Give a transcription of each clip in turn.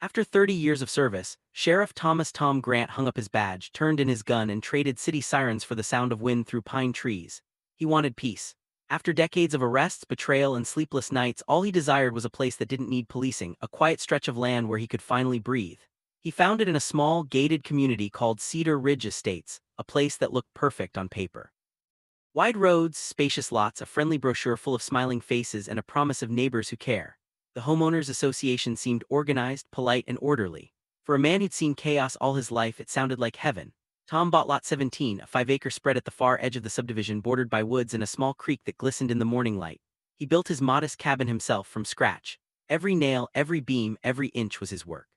After 30 years of service, Sheriff Thomas Tom Grant hung up his badge, turned in his gun, and traded city sirens for the sound of wind through pine trees. He wanted peace. After decades of arrests, betrayal, and sleepless nights, all he desired was a place that didn't need policing, a quiet stretch of land where he could finally breathe. He found it in a small, gated community called Cedar Ridge Estates, a place that looked perfect on paper. Wide roads, spacious lots, a friendly brochure full of smiling faces, and a promise of neighbors who care. The homeowners association seemed organized, polite, and orderly. For a man who'd seen chaos all his life, it sounded like heaven. Tom bought Lot 17, a 5-acre spread at the far edge of the subdivision bordered by woods and a small creek that glistened in the morning light. He built his modest cabin himself from scratch. Every nail, every beam, every inch was his work.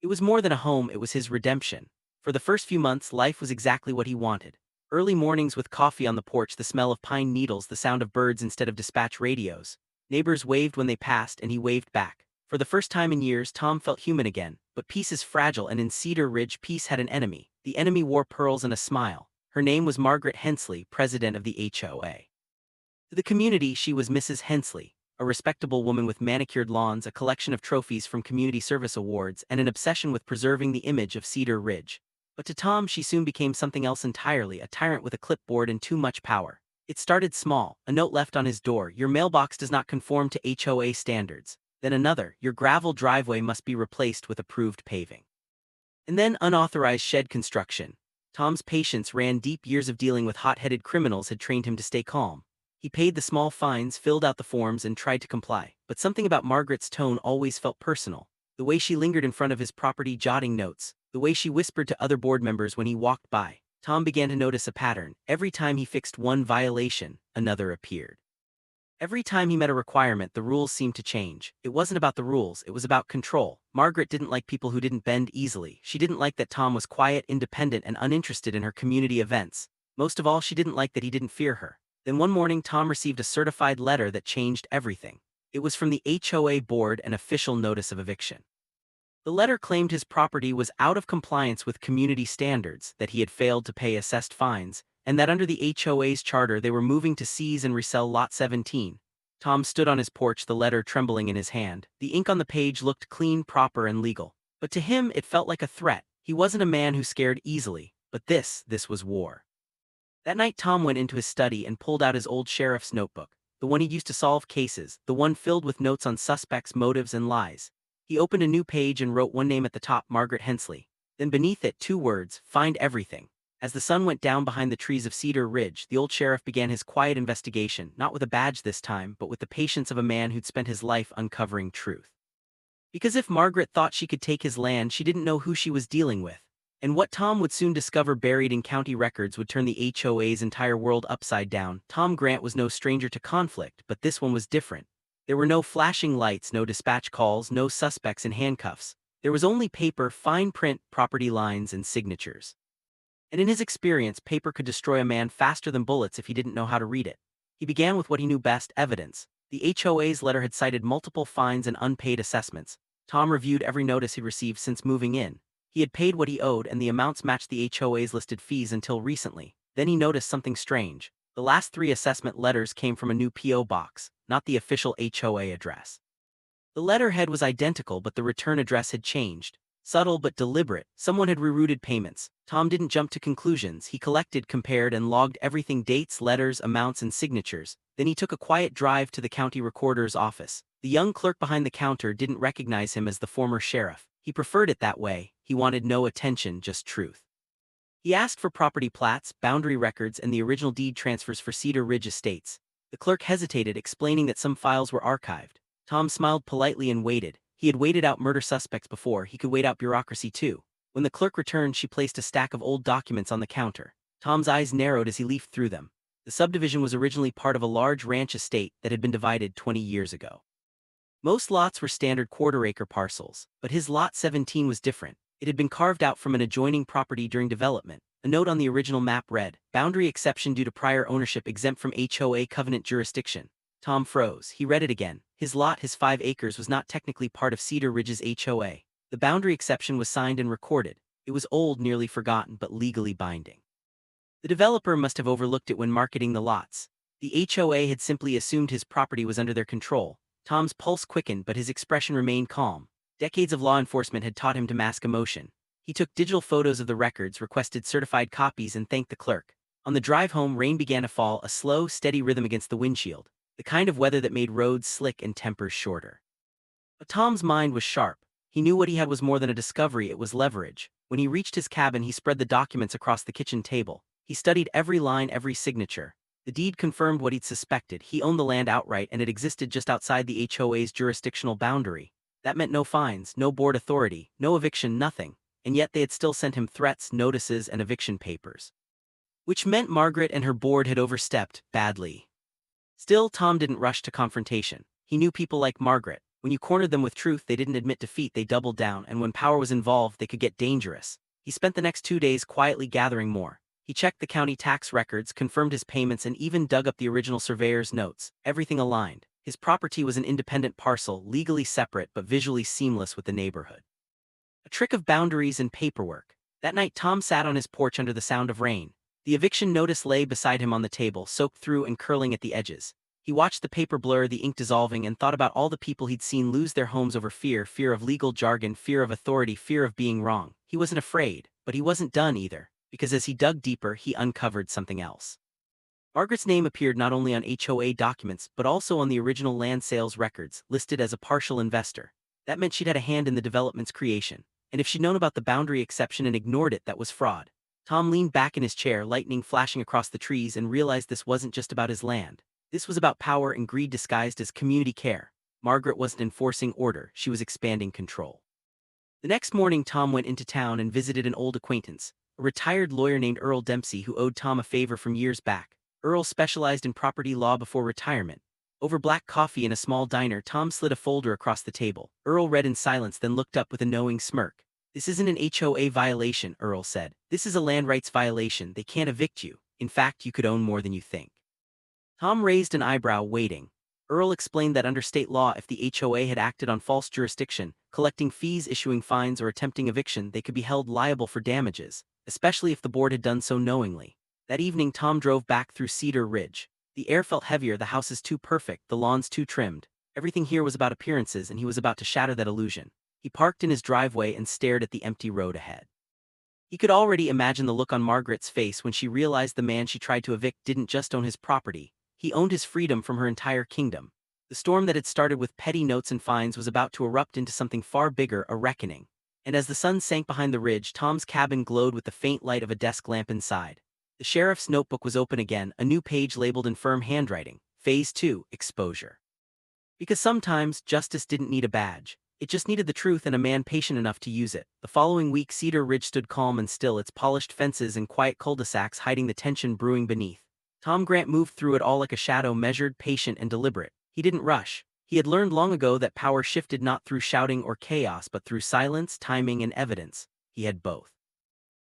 It was more than a home, it was his redemption. For the first few months, life was exactly what he wanted. Early mornings with coffee on the porch, the smell of pine needles, the sound of birds instead of dispatch radios. Neighbors waved when they passed, and he waved back. For the first time in years, Tom felt human again. But peace is fragile, and in Cedar Ridge, peace had an enemy. The enemy wore pearls and a smile. Her name was Margaret Hensley, president of the HOA. To the community, she was Mrs. Hensley, a respectable woman with manicured lawns, a collection of trophies from community service awards, and an obsession with preserving the image of Cedar Ridge. But to Tom, she soon became something else entirely, a tyrant with a clipboard and too much power. It started small, a note left on his door: "Your mailbox does not conform to HOA standards." Then another: "Your gravel driveway must be replaced with approved paving." And then unauthorized shed construction. Tom's patience ran deep. Years of dealing with hot-headed criminals had trained him to stay calm. He paid the small fines, filled out the forms, and tried to comply. But something about Margaret's tone always felt personal. The way she lingered in front of his property jotting notes, the way she whispered to other board members when he walked by. Tom began to notice a pattern. Every time he fixed one violation, another appeared. Every time he met a requirement, the rules seemed to change. It wasn't about the rules, it was about control. Margaret didn't like people who didn't bend easily. She didn't like that Tom was quiet, independent, and uninterested in her community events. Most of all, she didn't like that he didn't fear her. Then one morning, Tom received a certified letter that changed everything. It was from the HOA board, an official notice of eviction. The letter claimed his property was out of compliance with community standards, that he had failed to pay assessed fines, and that under the HOA's charter they were moving to seize and resell Lot 17. Tom stood on his porch, the letter trembling in his hand. The ink on the page looked clean, proper, and legal. But to him it felt like a threat. He wasn't a man who scared easily, but this was war. That night Tom went into his study and pulled out his old sheriff's notebook, the one he used to solve cases, the one filled with notes on suspects, motives, and lies. He opened a new page and wrote one name at the top: Margaret Hensley. Then beneath it, 2 words: find everything. As the sun went down behind the trees of Cedar Ridge, the old sheriff began his quiet investigation, not with a badge this time, but with the patience of a man who'd spent his life uncovering truth. Because if Margaret thought she could take his land, she didn't know who she was dealing with. And what Tom would soon discover buried in county records would turn the HOA's entire world upside down. Tom Grant was no stranger to conflict, but this one was different. There were no flashing lights, no dispatch calls, no suspects in handcuffs. There was only paper, fine print, property lines, and signatures. And in his experience, paper could destroy a man faster than bullets if he didn't know how to read it. He began with what he knew best: evidence. The HOA's letter had cited multiple fines and unpaid assessments. Tom reviewed every notice he'd received since moving in. He had paid what he owed, and the amounts matched the HOA's listed fees until recently. Then he noticed something strange. The last 3 assessment letters came from a new P.O. box, not the official HOA address. The letterhead was identical, but the return address had changed. Subtle but deliberate, someone had rerouted payments. Tom didn't jump to conclusions. He collected, compared, and logged everything: dates, letters, amounts, and signatures. Then he took a quiet drive to the county recorder's office. The young clerk behind the counter didn't recognize him as the former sheriff. He preferred it that way. He wanted no attention, just truth. He asked for property plats, boundary records, and the original deed transfers for Cedar Ridge Estates. The clerk hesitated, explaining that some files were archived. Tom smiled politely and waited. He had waited out murder suspects before. He could wait out bureaucracy too. When the clerk returned, she placed a stack of old documents on the counter. Tom's eyes narrowed as he leafed through them. The subdivision was originally part of a large ranch estate that had been divided 20 years ago. Most lots were standard quarter-acre parcels, but his Lot 17 was different. It had been carved out from an adjoining property during development. A note on the original map read, "Boundary exception due to prior ownership, exempt from HOA covenant jurisdiction." Tom froze. He read it again. His lot, his 5 acres, was not technically part of Cedar Ridge's HOA. The boundary exception was signed and recorded. It was old, nearly forgotten, but legally binding. The developer must have overlooked it when marketing the lots. The HOA had simply assumed his property was under their control. Tom's pulse quickened, but his expression remained calm. Decades of law enforcement had taught him to mask emotion. He took digital photos of the records, requested certified copies, and thanked the clerk. On the drive home, rain began to fall, a slow, steady rhythm against the windshield, the kind of weather that made roads slick and tempers shorter. But Tom's mind was sharp. He knew what he had was more than a discovery, it was leverage. When he reached his cabin, he spread the documents across the kitchen table. He studied every line, every signature. The deed confirmed what he'd suspected. He owned the land outright, and it existed just outside the HOA's jurisdictional boundary. That meant no fines, no board authority, no eviction, nothing. And yet they had still sent him threats, notices, and eviction papers. Which meant Margaret and her board had overstepped badly. Still, Tom didn't rush to confrontation. He knew people like Margaret. When you cornered them with truth, they didn't admit defeat, they doubled down, and when power was involved, they could get dangerous. He spent the next 2 days quietly gathering more. He checked the county tax records, confirmed his payments, and even dug up the original surveyor's notes. Everything aligned. His property was an independent parcel, legally separate but visually seamless with the neighborhood. A trick of boundaries and paperwork. That night, Tom sat on his porch under the sound of rain. The eviction notice lay beside him on the table, soaked through and curling at the edges. He watched the paper blur, the ink dissolving, and thought about all the people he'd seen lose their homes over fear of legal jargon, fear of authority, fear of being wrong. He wasn't afraid, but he wasn't done either, because as he dug deeper, he uncovered something else. Margaret's name appeared not only on HOA documents, but also on the original land sales records, listed as a partial investor. That meant she'd had a hand in the development's creation. And if she'd known about the boundary exception and ignored it, that was fraud. Tom leaned back in his chair, lightning flashing across the trees, and realized this wasn't just about his land. This was about power and greed disguised as community care. Margaret wasn't enforcing order, she was expanding control. The next morning, Tom went into town and visited an old acquaintance, a retired lawyer named Earl Dempsey who owed Tom a favor from years back. Earl specialized in property law before retirement. Over black coffee in a small diner, Tom slid a folder across the table. Earl read in silence, then looked up with a knowing smirk. "This isn't an HOA violation," Earl said. "This is a land rights violation. They can't evict you. In fact, you could own more than you think." Tom raised an eyebrow, waiting. Earl explained that under state law, if the HOA had acted on false jurisdiction, collecting fees, issuing fines, or attempting eviction, they could be held liable for damages, especially if the board had done so knowingly. That evening, Tom drove back through Cedar Ridge. The air felt heavier, the house is too perfect, the lawns too trimmed. Everything here was about appearances, and he was about to shatter that illusion. He parked in his driveway and stared at the empty road ahead. He could already imagine the look on Margaret's face when she realized the man she tried to evict didn't just own his property, he owned his freedom from her entire kingdom. The storm that had started with petty notes and fines was about to erupt into something far bigger, a reckoning. And as the sun sank behind the ridge, Tom's cabin glowed with the faint light of a desk lamp inside. The sheriff's notebook was open again, a new page labeled in firm handwriting, Phase 2, Exposure. Because sometimes, justice didn't need a badge. It just needed the truth and a man patient enough to use it. The following week, Cedar Ridge stood calm and still, its polished fences and quiet cul-de-sacs hiding the tension brewing beneath. Tom Grant moved through it all like a shadow, measured, patient, and deliberate. He didn't rush. He had learned long ago that power shifted not through shouting or chaos but through silence, timing, and evidence. He had both.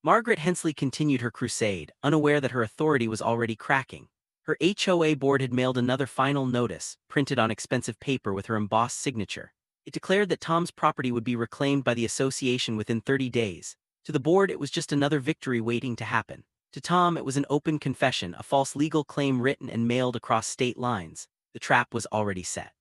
Margaret Hensley continued her crusade, unaware that her authority was already cracking. Her HOA board had mailed another final notice, printed on expensive paper with her embossed signature. It declared that Tom's property would be reclaimed by the association within 30 days. To the board, it was just another victory waiting to happen. To Tom, it was an open confession, a false legal claim written and mailed across state lines. The trap was already set.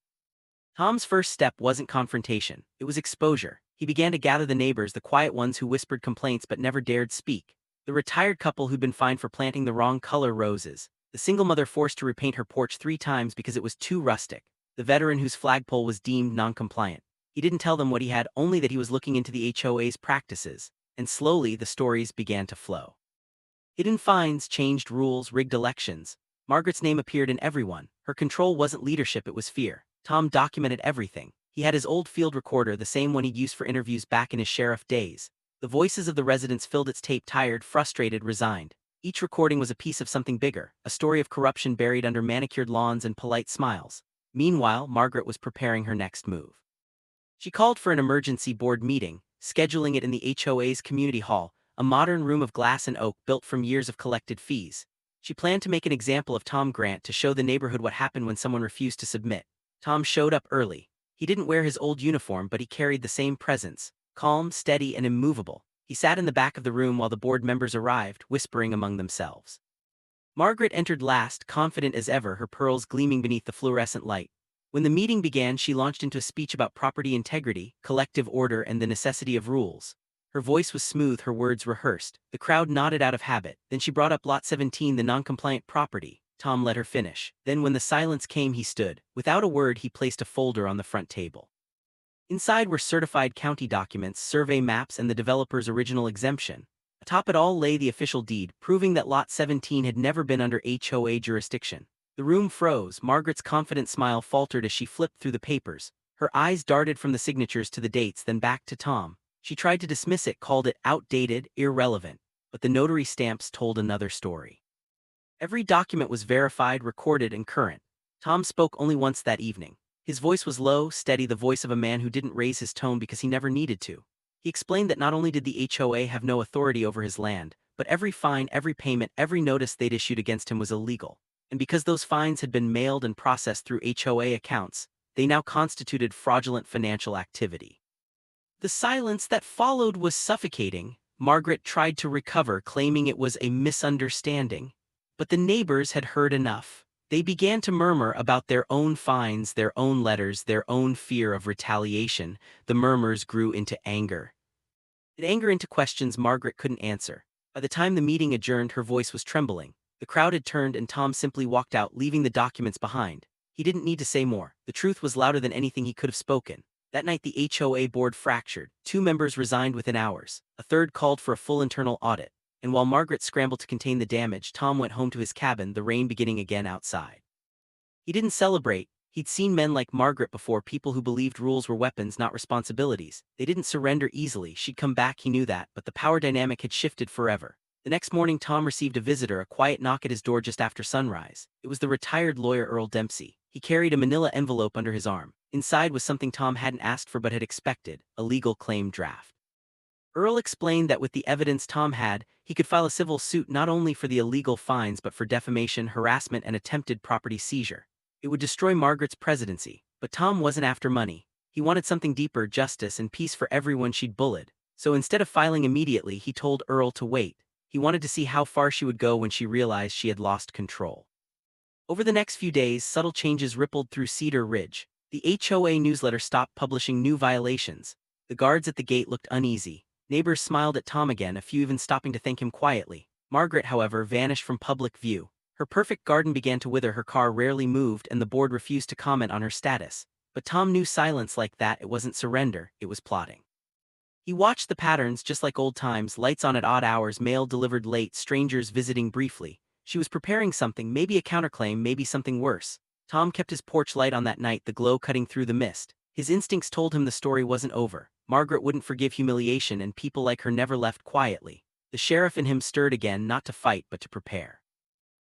Tom's first step wasn't confrontation, it was exposure. He began to gather the neighbors, the quiet ones who whispered complaints but never dared speak. The retired couple who'd been fined for planting the wrong color roses. The single mother forced to repaint her porch 3 times because it was too rustic. The veteran whose flagpole was deemed non-compliant. He didn't tell them what he had, only that he was looking into the HOA's practices. And slowly, the stories began to flow. Hidden fines, changed rules, rigged elections. Margaret's name appeared in everyone. Her control wasn't leadership, it was fear. Tom documented everything. He had his old field recorder, the same one he'd used for interviews back in his sheriff days. The voices of the residents filled its tape, tired, frustrated, resigned. Each recording was a piece of something bigger, a story of corruption buried under manicured lawns and polite smiles. Meanwhile, Margaret was preparing her next move. She called for an emergency board meeting, scheduling it in the HOA's community hall, a modern room of glass and oak built from years of collected fees. She planned to make an example of Tom Grant to show the neighborhood what happened when someone refused to submit. Tom showed up early. He didn't wear his old uniform, but he carried the same presence, calm, steady, and immovable. He sat in the back of the room while the board members arrived, whispering among themselves. Margaret entered last, confident as ever, her pearls gleaming beneath the fluorescent light. When the meeting began, she launched into a speech about property integrity, collective order, and the necessity of rules. Her voice was smooth, her words rehearsed. The crowd nodded out of habit. Then she brought up Lot 17, the non-compliant property. Tom let her finish. Then when the silence came, he stood. Without a word, he placed a folder on the front table. Inside were certified county documents, survey maps, and the developer's original exemption. Atop it all lay the official deed, proving that Lot 17 had never been under HOA jurisdiction. The room froze. Margaret's confident smile faltered as she flipped through the papers. Her eyes darted from the signatures to the dates, then back to Tom. She tried to dismiss it, called it outdated, irrelevant. But the notary stamps told another story. Every document was verified, recorded, and current. Tom spoke only once that evening. His voice was low, steady, the voice of a man who didn't raise his tone because he never needed to. He explained that not only did the HOA have no authority over his land, but every fine, every payment, every notice they'd issued against him was illegal. And because those fines had been mailed and processed through HOA accounts, they now constituted fraudulent financial activity. The silence that followed was suffocating. Margaret tried to recover, claiming it was a misunderstanding. But the neighbors had heard enough. They began to murmur about their own fines, their own letters, their own fear of retaliation. The murmurs grew into anger. Anger into questions Margaret couldn't answer. By the time the meeting adjourned, her voice was trembling. The crowd had turned and Tom simply walked out, leaving the documents behind. He didn't need to say more. The truth was louder than anything he could have spoken. That night the HOA board fractured. 2 members resigned within hours. A third called for a full internal audit. And while Margaret scrambled to contain the damage, Tom went home to his cabin, the rain beginning again outside. He didn't celebrate. He'd seen men like Margaret before, people who believed rules were weapons, not responsibilities. They didn't surrender easily. She'd come back, he knew that, but the power dynamic had shifted forever. The next morning Tom received a visitor, a quiet knock at his door just after sunrise. It was the retired lawyer Earl Dempsey. He carried a manila envelope under his arm. Inside was something Tom hadn't asked for but had expected, a legal claim draft. Earl explained that with the evidence Tom had, he could file a civil suit not only for the illegal fines but for defamation, harassment, and attempted property seizure. It would destroy Margaret's presidency. But Tom wasn't after money. He wanted something deeper, justice and peace for everyone she'd bullied. So instead of filing immediately, he told Earl to wait. He wanted to see how far she would go when she realized she had lost control. Over the next few days, subtle changes rippled through Cedar Ridge. The HOA newsletter stopped publishing new violations. The guards at the gate looked uneasy. Neighbors smiled at Tom again, a few even stopping to thank him quietly. Margaret, however, vanished from public view. Her perfect garden began to wither, her car rarely moved, and the board refused to comment on her status. But Tom knew silence like that, it wasn't surrender, it was plotting. He watched the patterns just like old times, lights on at odd hours, mail delivered late, strangers visiting briefly. She was preparing something, maybe a counterclaim, maybe something worse. Tom kept his porch light on that night, the glow cutting through the mist. His instincts told him the story wasn't over. Margaret wouldn't forgive humiliation, and people like her never left quietly. The sheriff in him stirred again, not to fight but to prepare.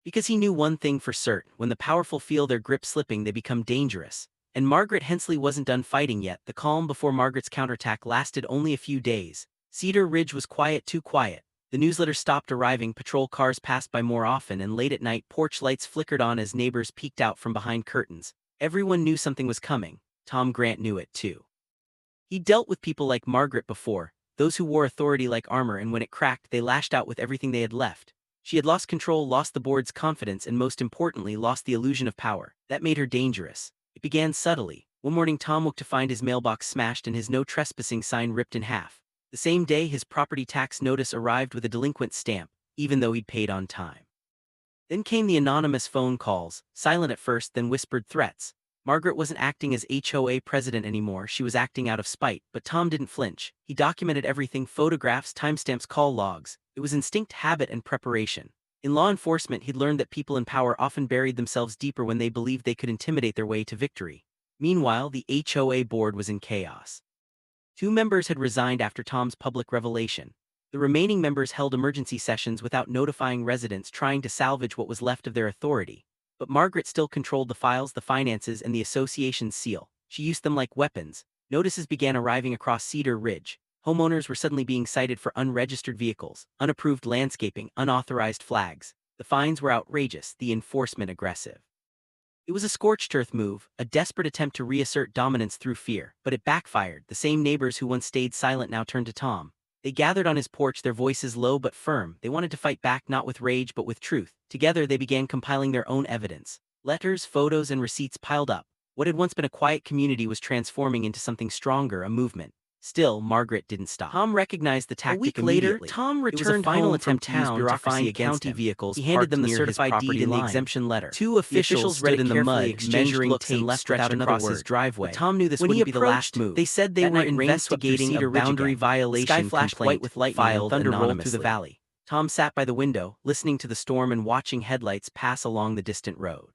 Because he knew one thing for certain: when the powerful feel their grip slipping, they become dangerous. And Margaret Hensley wasn't done fighting yet. The calm before Margaret's counterattack lasted only a few days. Cedar Ridge was quiet, too quiet. The newsletter stopped arriving, patrol cars passed by more often, and late at night porch lights flickered on as neighbors peeked out from behind curtains. Everyone knew something was coming. Tom Grant knew it too. He dealt with people like Margaret before, those who wore authority like armor, and when it cracked, they lashed out with everything they had left. She had lost control, lost the board's confidence, and most importantly, lost the illusion of power. That made her dangerous. It began subtly. One morning Tom woke to find his mailbox smashed and his no trespassing sign ripped in half. The same day his property tax notice arrived with a delinquent stamp, even though he'd paid on time. Then came the anonymous phone calls, silent at first, then whispered threats. Margaret wasn't acting as HOA president anymore, she was acting out of spite, but Tom didn't flinch. He documented everything: photographs, timestamps, call logs. It was instinct, habit, and preparation. In law enforcement, he'd learned that people in power often buried themselves deeper when they believed they could intimidate their way to victory. Meanwhile, the HOA board was in chaos. 2 members had resigned after Tom's public revelation. The remaining members held emergency sessions without notifying residents, trying to salvage what was left of their authority. But Margaret still controlled the files, the finances, and the association's seal. She used them like weapons. Notices began arriving across Cedar Ridge. Homeowners were suddenly being cited for unregistered vehicles, unapproved landscaping, unauthorized flags. The fines were outrageous, the enforcement aggressive. It was a scorched earth move, a desperate attempt to reassert dominance through fear, but it backfired. The same neighbors who once stayed silent now turned to Tom. They gathered on his porch, their voices low but firm. They wanted to fight back, not with rage but with truth. Together they began compiling their own evidence. Letters, photos, and receipts piled up. What had once been a quiet community was transforming into something stronger, a movement. Still, Margaret didn't stop. Tom recognized the tactic week later, immediately. Tom It was a returned final home from attempt to use town to bureaucracy find against county him. vehicles He handed them the near his certified property deed and the line. exemption letter. Two The officials read read in the mud, exchanged measuring looks, tape and left stretched without another across his word. driveway. But Tom knew this When he wouldn't be the last approached, move. they said they That were night, rings stopped through investigating a Cedar Ridge boundary again. violation Sky flashed complaint white with lightning and filed thunder rolled anonymously. through the valley. Tom sat by the window, listening to the storm and watching headlights pass along the distant road.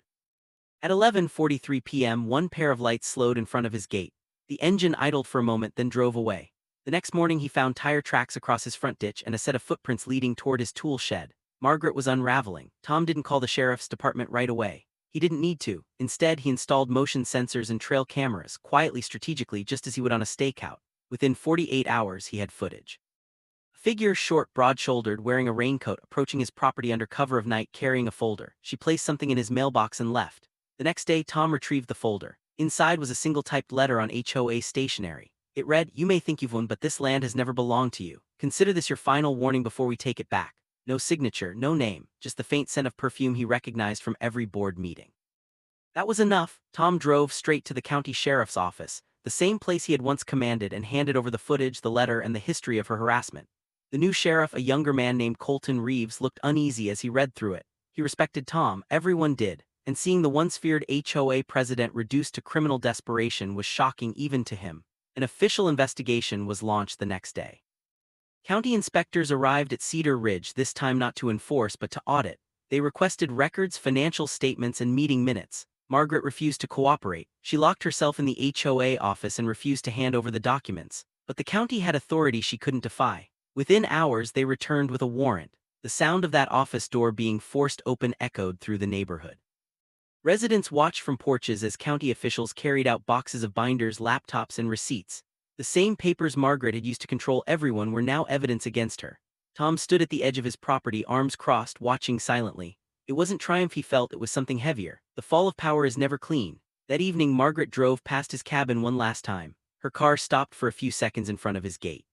At 11:43 p.m., one pair of lights slowed in front of his gate. The engine idled for a moment, then drove away. The next morning he found tire tracks across his front ditch and a set of footprints leading toward his tool shed. Margaret was unraveling. Tom didn't call the sheriff's department right away. He didn't need to. Instead, he installed motion sensors and trail cameras, quietly, strategically, just as he would on a stakeout. Within 48 hours, he had footage. A figure, short, broad-shouldered, wearing a raincoat, approaching his property under cover of night, carrying a folder. She placed something in his mailbox and left. The next day, Tom retrieved the folder. Inside was a single typed letter on HOA stationery. It read, "You may think you've won, but this land has never belonged to you. Consider this your final warning before we take it back." No signature, no name, just the faint scent of perfume he recognized from every board meeting. That was enough. Tom drove straight to the county sheriff's office, the same place he had once commanded, and handed over the footage, the letter, and the history of her harassment. The new sheriff, a younger man named Colton Reeves, looked uneasy as he read through it. He respected Tom, everyone did, and seeing the once feared HOA president reduced to criminal desperation was shocking even to him. An official investigation was launched the next day. County inspectors arrived at Cedar Ridge, this time not to enforce but to audit. They requested records, financial statements, and meeting minutes. Margaret refused to cooperate. She locked herself in the HOA office and refused to hand over the documents. But the county had authority she couldn't defy. Within hours, they returned with a warrant. The sound of that office door being forced open echoed through the neighborhood. Residents watched from porches as county officials carried out boxes of binders, laptops, and receipts. The same papers Margaret had used to control everyone were now evidence against her. Tom stood at the edge of his property, arms crossed, watching silently. It wasn't triumph he felt, it was something heavier. The fall of power is never clean. That evening, Margaret drove past his cabin one last time. Her car stopped for a few seconds in front of his gate.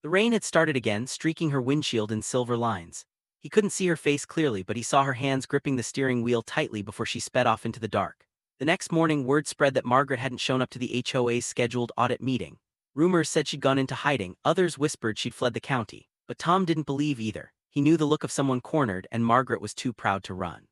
The rain had started again, streaking her windshield in silver lines. He couldn't see her face clearly, but he saw her hands gripping the steering wheel tightly before she sped off into the dark. The next morning, word spread that Margaret hadn't shown up to the HOA's scheduled audit meeting. Rumors said she'd gone into hiding, others whispered she'd fled the county. But Tom didn't believe either. He knew the look of someone cornered, and Margaret was too proud to run.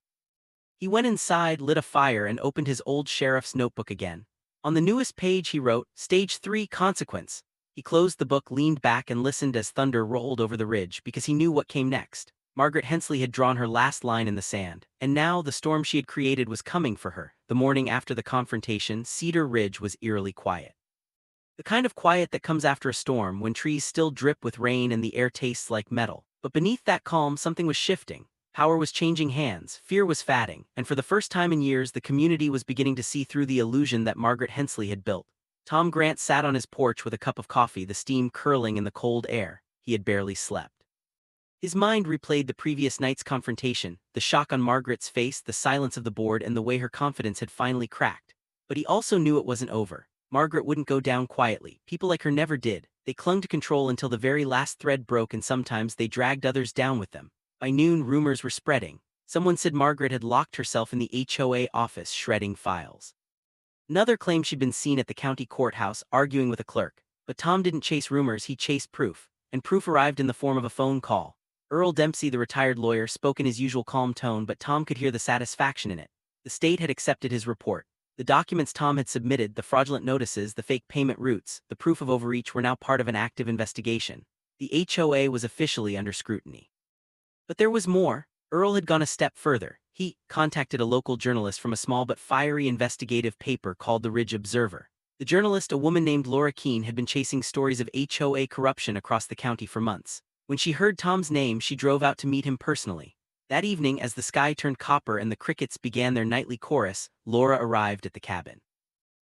He went inside, lit a fire, and opened his old sheriff's notebook again. On the newest page he wrote, "Stage 3, Consequence." He closed the book, leaned back, and listened as thunder rolled over the ridge, because he knew what came next. Margaret Hensley had drawn her last line in the sand, and now the storm she had created was coming for her. The morning after the confrontation, Cedar Ridge was eerily quiet. The kind of quiet that comes after a storm, when trees still drip with rain and the air tastes like metal. But beneath that calm, something was shifting. Power was changing hands, fear was fading, and for the first time in years the community was beginning to see through the illusion that Margaret Hensley had built. Tom Grant sat on his porch with a cup of coffee, the steam curling in the cold air. He had barely slept. His mind replayed the previous night's confrontation, the shock on Margaret's face, the silence of the board, and the way her confidence had finally cracked. But he also knew it wasn't over. Margaret wouldn't go down quietly. People like her never did. They clung to control until the very last thread broke, and sometimes they dragged others down with them. By noon, rumors were spreading. Someone said Margaret had locked herself in the HOA office, shredding files. Another claimed she'd been seen at the county courthouse, arguing with a clerk. But Tom didn't chase rumors, he chased proof. And proof arrived in the form of a phone call. Earl Dempsey, the retired lawyer, spoke in his usual calm tone, but Tom could hear the satisfaction in it. The state had accepted his report. The documents Tom had submitted, the fraudulent notices, the fake payment routes, the proof of overreach, were now part of an active investigation. The HOA was officially under scrutiny. But there was more. Earl had gone a step further. He contacted a local journalist from a small but fiery investigative paper called the Ridge Observer. The journalist, a woman named Laura Keene, had been chasing stories of HOA corruption across the county for months. When she heard Tom's name, she drove out to meet him personally. That evening, as the sky turned copper and the crickets began their nightly chorus, Laura arrived at the cabin.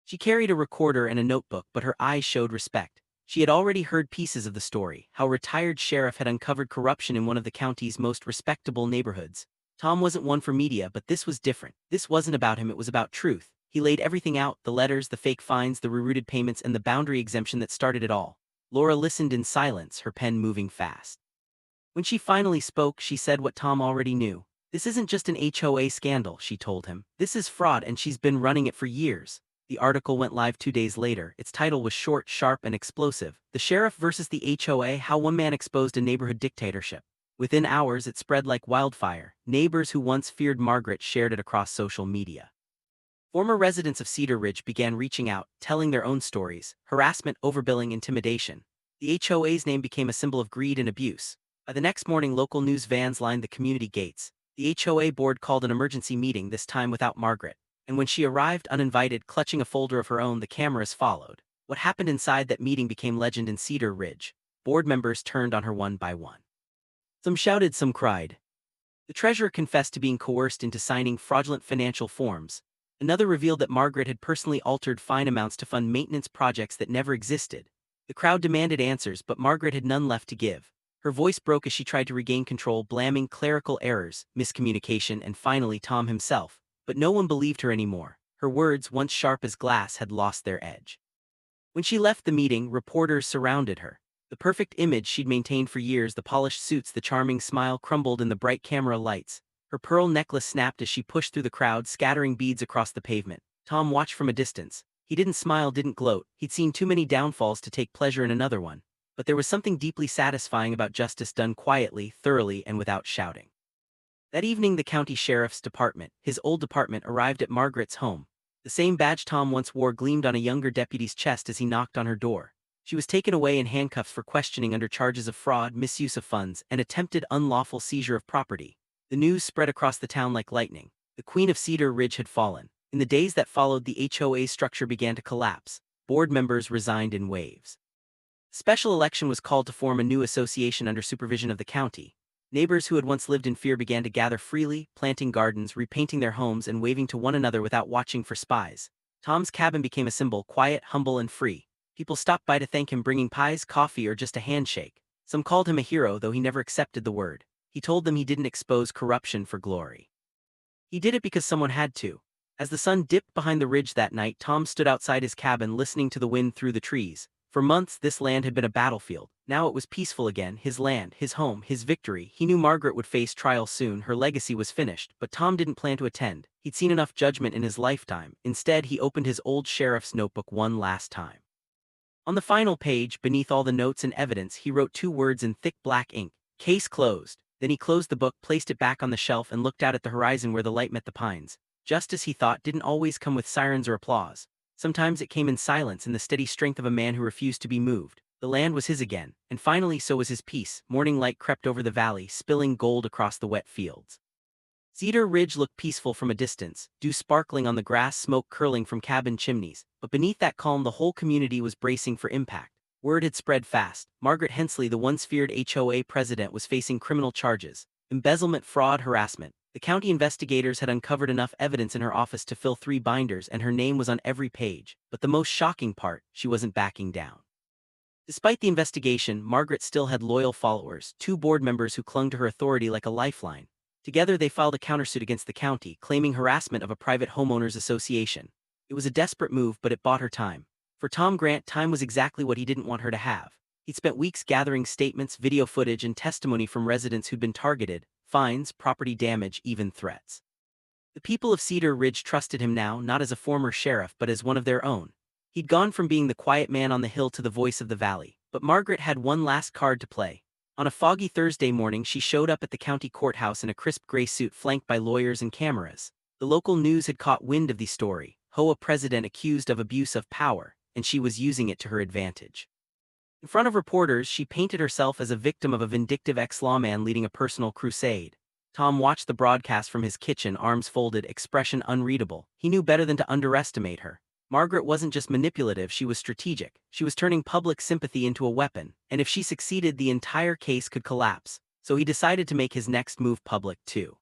She carried a recorder and a notebook, but her eyes showed respect. She had already heard pieces of the story, how a retired sheriff had uncovered corruption in one of the county's most respectable neighborhoods. Tom wasn't one for media, but this was different. This wasn't about him, it was about truth. He laid everything out, the letters, the fake fines, the rerouted payments, and the boundary exemption that started it all. Laura listened in silence, her pen moving fast. When she finally spoke, she said what Tom already knew. "This isn't just an HOA scandal," she told him. "This is fraud and she's been running it for years." The article went live 2 days later. Its title was short, sharp, and explosive. "The Sheriff versus the HOA: How One Man Exposed a Neighborhood Dictatorship." Within hours, it spread like wildfire. Neighbors who once feared Margaret shared it across social media. Former residents of Cedar Ridge began reaching out, telling their own stories: harassment, overbilling, intimidation. The HOA's name became a symbol of greed and abuse. By the next morning, local news vans lined the community gates. The HOA board called an emergency meeting, this time without Margaret. And when she arrived uninvited, clutching a folder of her own, the cameras followed. What happened inside that meeting became legend in Cedar Ridge. Board members turned on her one by one. Some shouted, some cried. The treasurer confessed to being coerced into signing fraudulent financial forms. Another revealed that Margaret had personally altered fine amounts to fund maintenance projects that never existed. The crowd demanded answers, but Margaret had none left to give. Her voice broke as she tried to regain control, blaming clerical errors, miscommunication, and finally Tom himself. But no one believed her anymore. Her words, once sharp as glass, had lost their edge. When she left the meeting, reporters surrounded her. The perfect image she'd maintained for years, the polished suits, the charming smile, crumbled in the bright camera lights. Her pearl necklace snapped as she pushed through the crowd, scattering beads across the pavement. Tom watched from a distance. He didn't smile, didn't gloat. He'd seen too many downfalls to take pleasure in another one. But there was something deeply satisfying about justice done quietly, thoroughly, and without shouting. That evening, the county sheriff's department, his old department, arrived at Margaret's home. The same badge Tom once wore gleamed on a younger deputy's chest as he knocked on her door. She was taken away in handcuffs for questioning under charges of fraud, misuse of funds, and attempted unlawful seizure of property. The news spread across the town like lightning. The Queen of Cedar Ridge had fallen. In the days that followed, the HOA's structure began to collapse. Board members resigned in waves. A special election was called to form a new association under supervision of the county. Neighbors who had once lived in fear began to gather freely, planting gardens, repainting their homes, and waving to one another without watching for spies. Tom's cabin became a symbol, quiet, humble, and free. People stopped by to thank him, bringing pies, coffee, or just a handshake. Some called him a hero, though he never accepted the word. He told them he didn't expose corruption for glory. He did it because someone had to. As the sun dipped behind the ridge that night, Tom stood outside his cabin, listening to the wind through the trees. For months, this land had been a battlefield. Now it was peaceful again, his land, his home, his victory. He knew Margaret would face trial soon, her legacy was finished, but Tom didn't plan to attend. He'd seen enough judgment in his lifetime. Instead, he opened his old sheriff's notebook one last time. On the final page, beneath all the notes and evidence, he wrote 2 words in thick black ink: "Case closed." Then he closed the book, placed it back on the shelf, and looked out at the horizon where the light met the pines. Justice, he thought, didn't always come with sirens or applause. Sometimes it came in silence, in the steady strength of a man who refused to be moved. The land was his again, and finally so was his peace. Morning light crept over the valley, spilling gold across the wet fields. Cedar Ridge looked peaceful from a distance, dew sparkling on the grass, smoke curling from cabin chimneys. But beneath that calm, the whole community was bracing for impact. Word had spread fast. Margaret Hensley, the once feared HOA president, was facing criminal charges: embezzlement, fraud, harassment. The county investigators had uncovered enough evidence in her office to fill 3 binders, and her name was on every page. But the most shocking part, she wasn't backing down. Despite the investigation, Margaret still had loyal followers, 2 board members who clung to her authority like a lifeline. Together they filed a countersuit against the county, claiming harassment of a private homeowners association. It was a desperate move, but it bought her time. For Tom Grant, time was exactly what he didn't want her to have. He'd spent weeks gathering statements, video footage, and testimony from residents who'd been targeted: fines, property damage, even threats. The people of Cedar Ridge trusted him now, not as a former sheriff, but as one of their own. He'd gone from being the quiet man on the hill to the voice of the valley. But Margaret had one last card to play. On a foggy Thursday morning, she showed up at the county courthouse in a crisp gray suit, flanked by lawyers and cameras. The local news had caught wind of the story: HOA president accused of abuse of power, and she was using it to her advantage. In front of reporters, she painted herself as a victim of a vindictive ex-lawman leading a personal crusade. Tom watched the broadcast from his kitchen, arms folded, expression unreadable. He knew better than to underestimate her. Margaret wasn't just manipulative, she was strategic. She was turning public sympathy into a weapon, and if she succeeded, the entire case could collapse. So he decided to make his next move public too.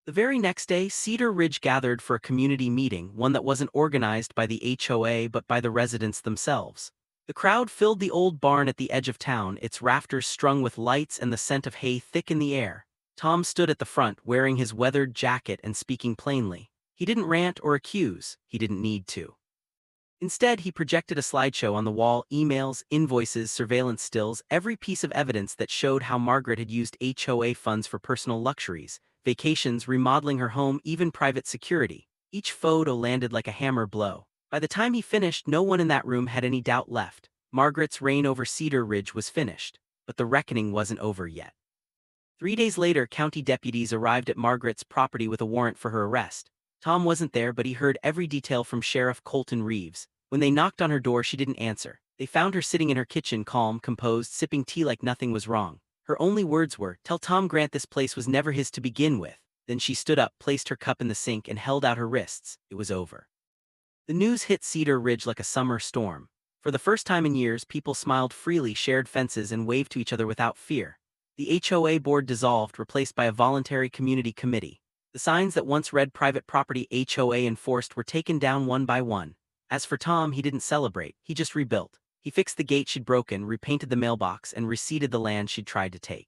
The very next day, Cedar Ridge gathered for a community meeting, one that wasn't organized by the HOA but by the residents themselves. The crowd filled the old barn at the edge of town, its rafters strung with lights and the scent of hay thick in the air. Tom stood at the front, wearing his weathered jacket and speaking plainly. He didn't rant or accuse, he didn't need to. Instead, he projected a slideshow on the wall: emails, invoices, surveillance stills, every piece of evidence that showed how Margaret had used HOA funds for personal luxuries, vacations, remodeling her home, even private security. Each photo landed like a hammer blow. By the time he finished, no one in that room had any doubt left. Margaret's reign over Cedar Ridge was finished, but the reckoning wasn't over yet. 3 days later, county deputies arrived at Margaret's property with a warrant for her arrest. Tom wasn't there, but he heard every detail from Sheriff Colton Reeves. When they knocked on her door, she didn't answer. They found her sitting in her kitchen, calm, composed, sipping tea like nothing was wrong. Her only words were, "Tell Tom Grant this place was never his to begin with." Then she stood up, placed her cup in the sink, and held out her wrists. It was over. The news hit Cedar Ridge like a summer storm. For the first time in years, people smiled freely, shared fences, and waved to each other without fear. The HOA board dissolved, replaced by a voluntary community committee. The signs that once read "Private Property HOA Enforced" were taken down one by one. As for Tom, he didn't celebrate, he just rebuilt. He fixed the gate she'd broken, repainted the mailbox, and reseeded the land she'd tried to take.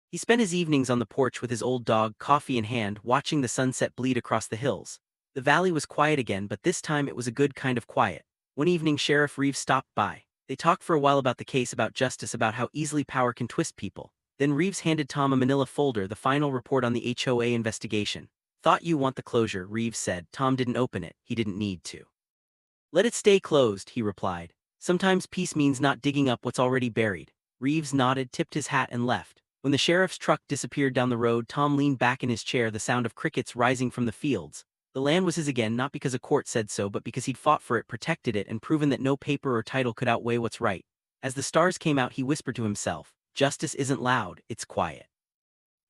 He spent his evenings on the porch with his old dog, coffee in hand, watching the sunset bleed across the hills. The valley was quiet again, but this time it was a good kind of quiet. One evening, Sheriff Reeves stopped by. They talked for a while about the case, about justice, about how easily power can twist people. Then Reeves handed Tom a manila folder, the final report on the HOA investigation. "Thought you want the closure," Reeves said. Tom didn't open it. He didn't need to. "Let it stay closed," he replied. "Sometimes peace means not digging up what's already buried." Reeves nodded, tipped his hat, and left. When the sheriff's truck disappeared down the road, Tom leaned back in his chair, the sound of crickets rising from the fields. The land was his again, not because a court said so, but because he'd fought for it, protected it, and proven that no paper or title could outweigh what's right. As the stars came out, he whispered to himself, "Justice isn't loud, it's quiet."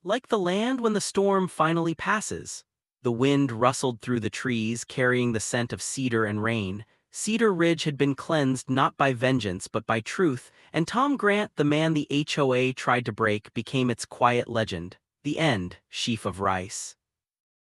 Like the land when the storm finally passes. The wind rustled through the trees, carrying the scent of cedar and rain. Cedar Ridge had been cleansed not by vengeance but by truth, and Tom Grant, the man the HOA tried to break, became its quiet legend. The end, sheaf of rice.